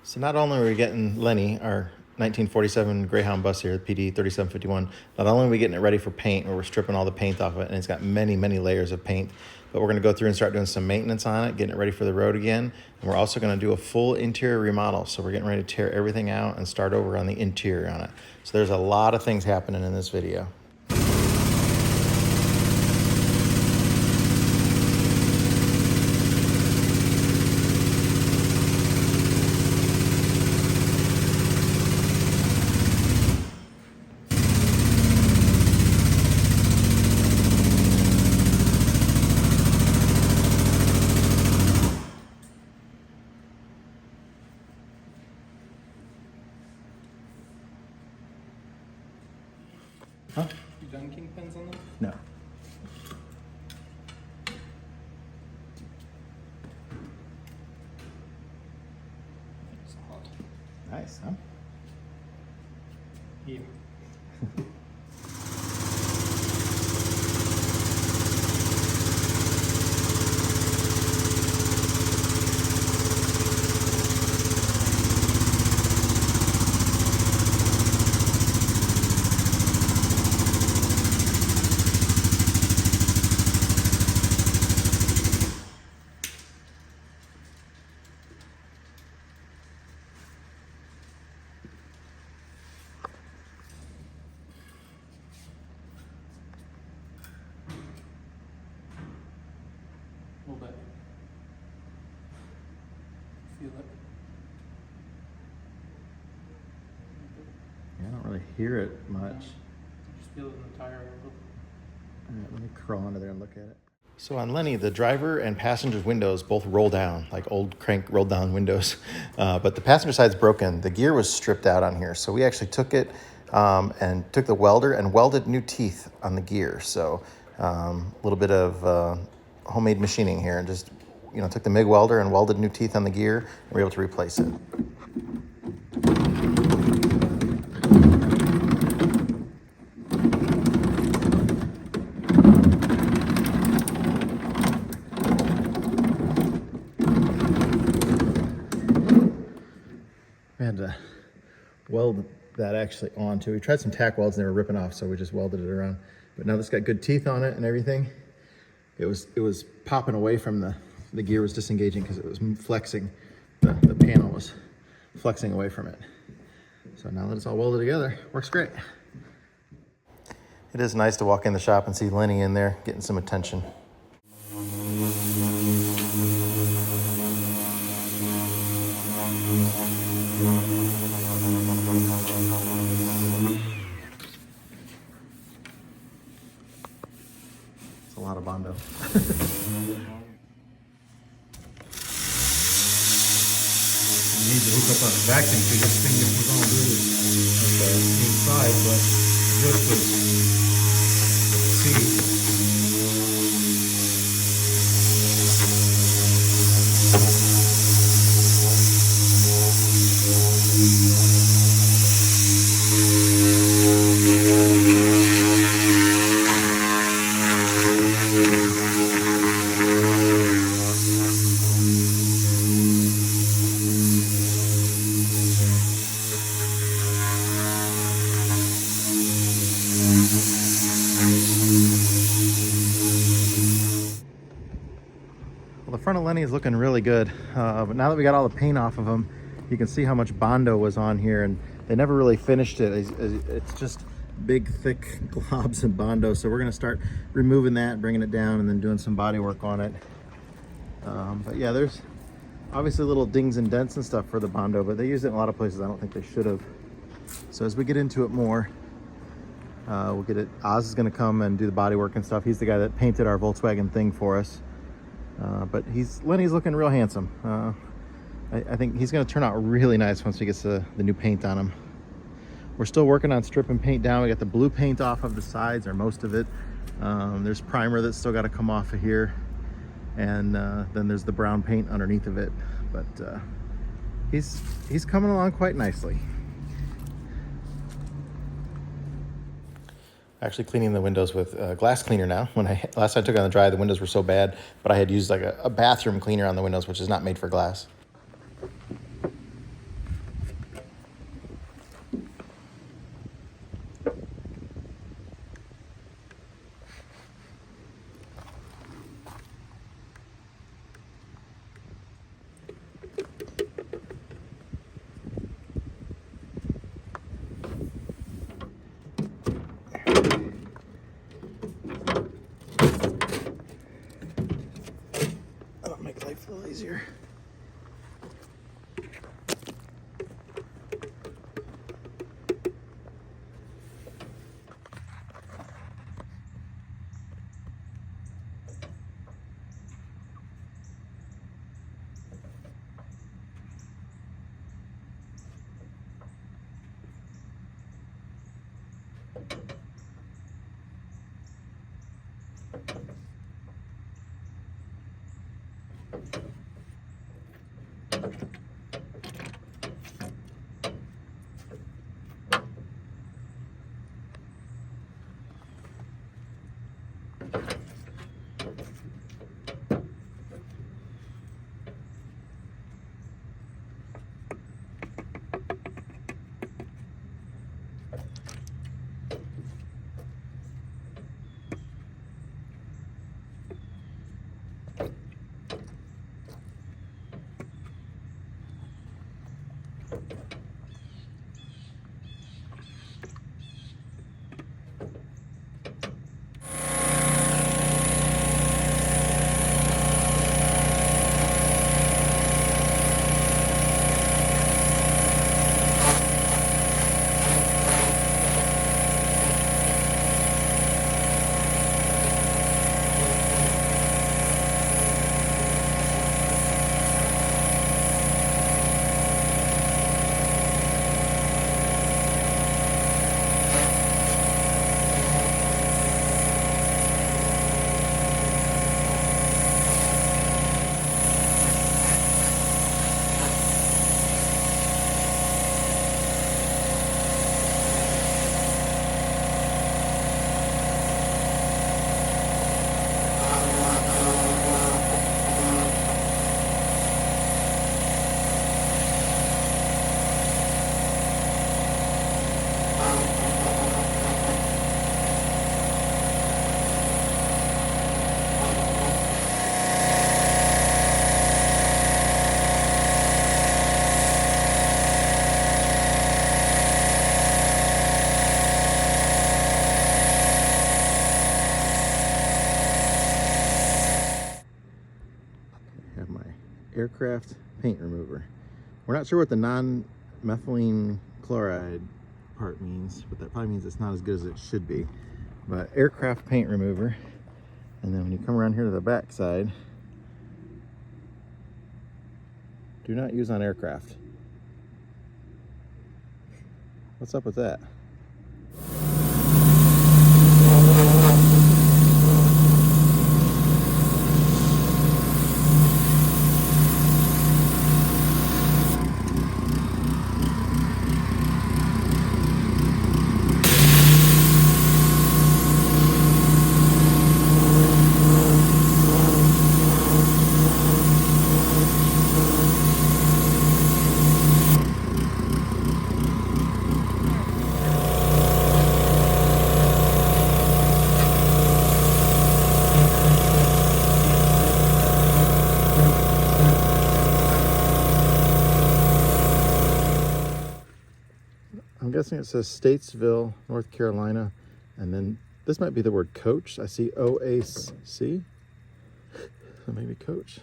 So not only are we getting Lenny, our 1947 Greyhound bus here, PD 3751, not only are we getting it ready for paint, where we're stripping all the paint off of it, and it's got many, many layers of paint, but we're going to go through and start doing some maintenance on it, getting it ready for the road again, and we're also going to do a full interior remodel. So we're getting ready to tear everything out and start over on the interior on it. So there's a lot of things happening in this video. Huh? You done kingpins on them? No. Solid. Nice, huh? Yeah. A little bit. Feel it. Yeah, I don't really hear it much. Just feel it in the tire a little. All right, let me crawl under there and look at it. So on Lenny, the driver and passenger's windows both roll down, like old crank rolled down windows. But the passenger side's broken. The gear was stripped out on here. So we actually took it and took the welder and welded new teeth on the gear. So a little bit of homemade machining here, and just, took the MIG welder and welded new teeth on the gear, and we were able to replace it. We had to weld that actually onto. We tried some tack welds and they were ripping off, so we just welded it around. But now this got good teeth on it and everything. It was popping away from the gear was disengaging because it was flexing. The panel was flexing away from it. So now that it's all welded together, works great. It is nice to walk in the shop and see Lenny in there getting some attention. It's a lot of Bondo. You need to hook up on a vacuum because this thing if we're going to do it at the inside, but just to see. Well, the front of Lenny is looking really good, but now that we got all the paint off of them, you can see how much Bondo was on here, and they never really finished it. It's just big, thick globs of Bondo, so we're going to start removing that, bringing it down, and then doing some body work on it. But yeah, there's obviously little dings and dents and stuff for the Bondo, but they use it in a lot of places I don't think they should have. So as we get into it more, we'll get it. Oz is going to come and do the body work and stuff. He's the guy that painted our Volkswagen thing for us. But Lenny's looking real handsome. I think he's going to turn out really nice once he gets the new paint on him. We're still working on stripping paint down. We got the blue paint off of the sides, or most of it. There's primer that's still got to come off of here, and then there's the brown paint underneath of it. But he's coming along quite nicely. Actually cleaning the windows with glass cleaner now. Last time I took it on the dry, the windows were so bad, but I had used like a bathroom cleaner on the windows, which is not made for glass. easier. Aircraft paint remover. We're not sure what the non-methylene chloride part means, but that probably means it's not as good as it should be. But aircraft paint remover. And then when you come around here to the back side, do not use on aircraft. What's up with that? I'm guessing it says Statesville, North Carolina, and then this might be the word coach. I see OAC, so maybe coach.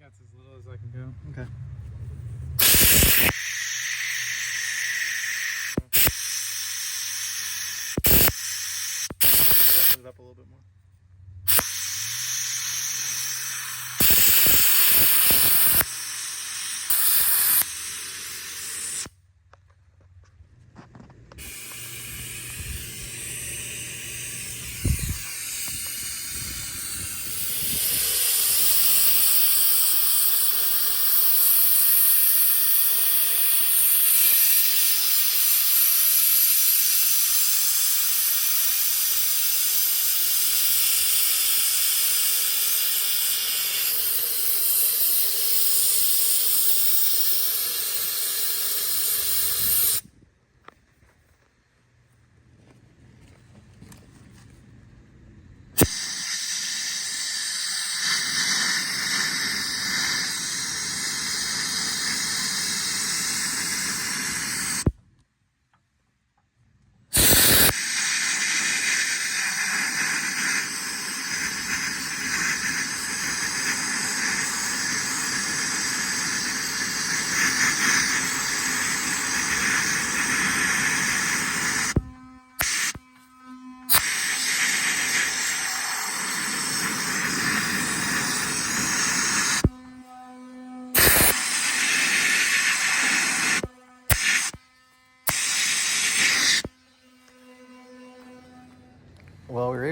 That's as little as I can go. Okay. Put it up a little bit more.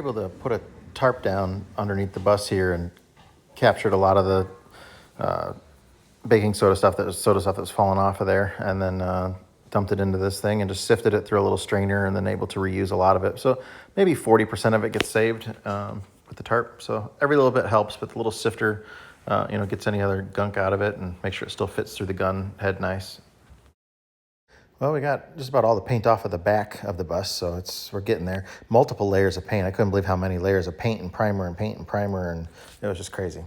able to put a tarp down underneath the bus here and captured a lot of the baking soda stuff that was falling off of there, and then dumped it into this thing and just sifted it through a little strainer, and then able to reuse a lot of it. So maybe 40% of it gets saved with the tarp. So every little bit helps, but the little sifter, gets any other gunk out of it and make sure it still fits through the gun head nice. Well, we got just about all the paint off of the back of the bus, so we're getting there. Multiple layers of paint. I couldn't believe how many layers of paint and primer, and it was just crazy.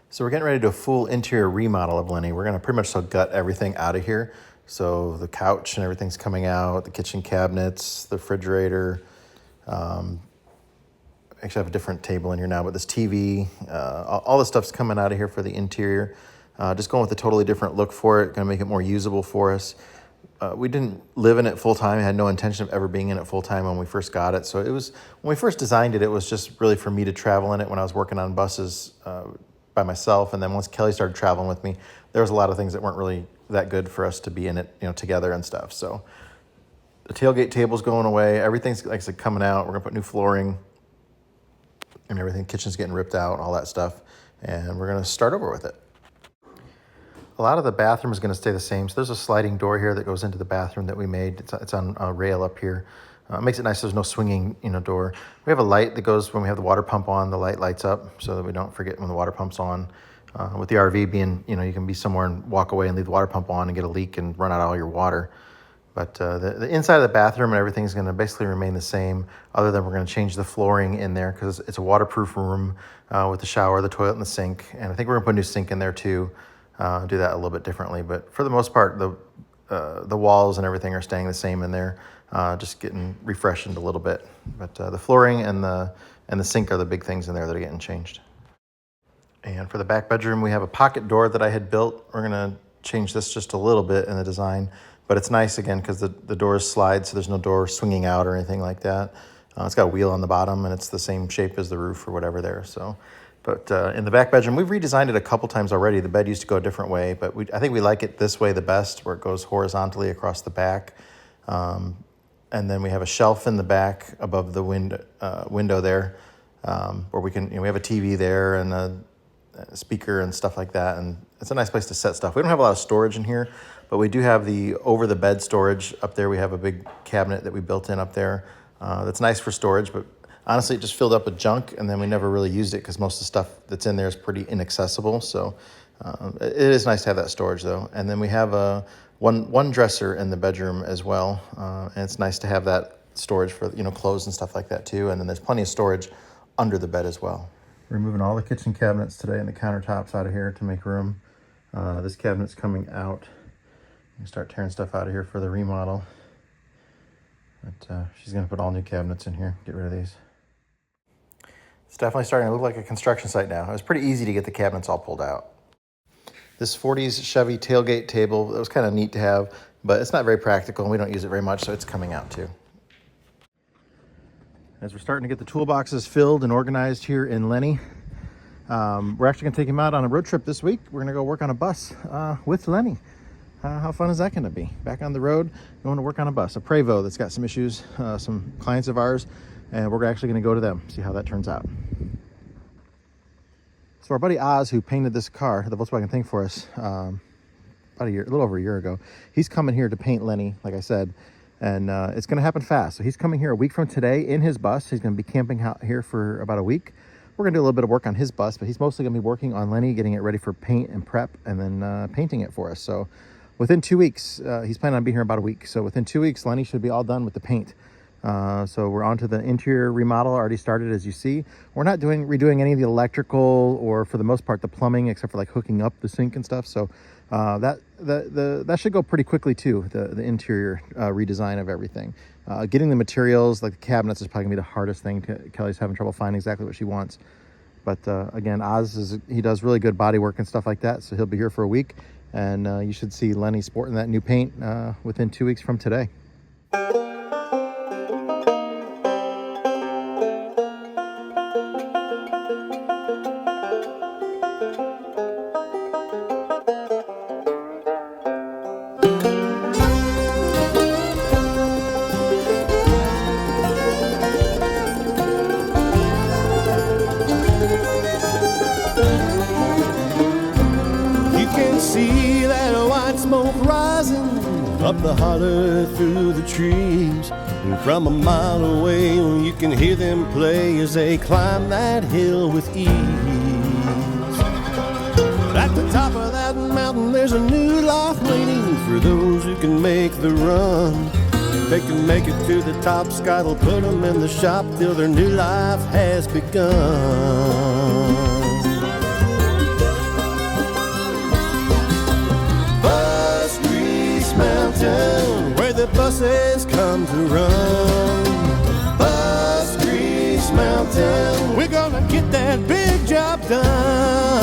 So we're getting ready to do a full interior remodel of Lenny. We're going to pretty much gut everything out of here. So the couch and everything's coming out, the kitchen cabinets, the refrigerator. Actually, I have a different table in here now, but this TV, all the stuff's coming out of here for the interior. Just going with a totally different look for it, going to make it more usable for us. We didn't live in it full time. I had no intention of ever being in it full time when we first got it. So when we first designed it, it was just really for me to travel in it when I was working on buses by myself. And then once Kelly started traveling with me, there was a lot of things that weren't really that good for us to be in it, together and stuff. So the tailgate table's going away. Everything's, like I said, coming out. We're gonna put new flooring and everything. Kitchen's getting ripped out, all that stuff. And we're gonna start over with it. A lot of the bathroom is going to stay the same. So there's a sliding door here that goes into the bathroom that we made. It's on a rail up here. It makes it nice. There's no swinging, door. We have a light that goes when we have the water pump on. The light lights up so that we don't forget when the water pump's on. With the RV being, you can be somewhere and walk away and leave the water pump on and get a leak and run out all your water. But the inside of the bathroom and everything is going to basically remain the same, other than we're going to change the flooring in there because it's a waterproof room with the shower, the toilet, and the sink. And I think we're going to put a new sink in there too. Do that a little bit differently, but for the most part, the walls and everything are staying the same in there, just getting refreshened a little bit. But the flooring and the sink are the big things in there that are getting changed. And for the back bedroom, we have a pocket door that I had built. We're gonna change this just a little bit in the design, but it's nice again because the doors slide, so there's no door swinging out or anything like that. It's got a wheel on the bottom, and it's the same shape as the roof or whatever there. So. But in the back bedroom, we've redesigned it a couple times already. The bed used to go a different way, but I think we like it this way the best, where it goes horizontally across the back. And then we have a shelf in the back above the window there, where we can, we have a TV there and a speaker and stuff like that. And it's a nice place to set stuff. We don't have a lot of storage in here, but we do have the over the bed storage up there. We have a big cabinet that we built in up there. That's nice for storage, but honestly, it just filled up with junk, and then we never really used it because most of the stuff that's in there is pretty inaccessible. So it is nice to have that storage, though. And then we have one dresser in the bedroom as well, and it's nice to have that storage for clothes and stuff like that too. And then there's plenty of storage under the bed as well. We're removing all the kitchen cabinets today and the countertops out of here to make room. This cabinet's coming out. We start tearing stuff out of here for the remodel. But she's going to put all new cabinets in here. Get rid of these. It's definitely starting to look like a construction site now. It was pretty easy to get the cabinets all pulled out. This 40s Chevy tailgate table, that was kind of neat to have, but it's not very practical and we don't use it very much, so it's coming out too. As we're starting to get the toolboxes filled and organized here in Lenny, we're actually going to take him out on a road trip this week. We're going to go work on a bus with Lenny. How fun is that going to be? Back on the road, going to work on a bus, a Prevost that's got some issues, some clients of ours, and we're actually going to go to them, see how that turns out. So our buddy Oz, who painted this car, the Volkswagen thing for us, about a little over a year ago, he's coming here to paint Lenny, like I said, and it's going to happen fast. So he's coming here a week from today in his bus. He's going to be camping out here for about a week. We're going to do a little bit of work on his bus, but he's mostly going to be working on Lenny, getting it ready for paint and prep, and then painting it for us. So within 2 weeks, he's planning on being here about a week. So within 2 weeks, Lenny should be all done with the paint. So we're on to the interior remodel, already started, as you see. We're not redoing any of the electrical or, for the most part, the plumbing, except for like hooking up the sink and stuff. So that should go pretty quickly too, the interior redesign of everything. Getting the materials, like the cabinets, is probably gonna be the hardest thing. Kelly's having trouble finding exactly what she wants. But again, Oz, he does really good body work and stuff like that, so he'll be here for a week. And you should see Lenny sporting that new paint within 2 weeks from today. up the holler through the trees, and from a mile away you can hear them play as they climb that hill with ease. At the top of that mountain there's a new life waiting for those who can make the run. If they can make it to the top, Scott will put them in the shop till their new life has begun. Mountain, where the buses come to run. Bus Grease Mountain, we're gonna get that big job done.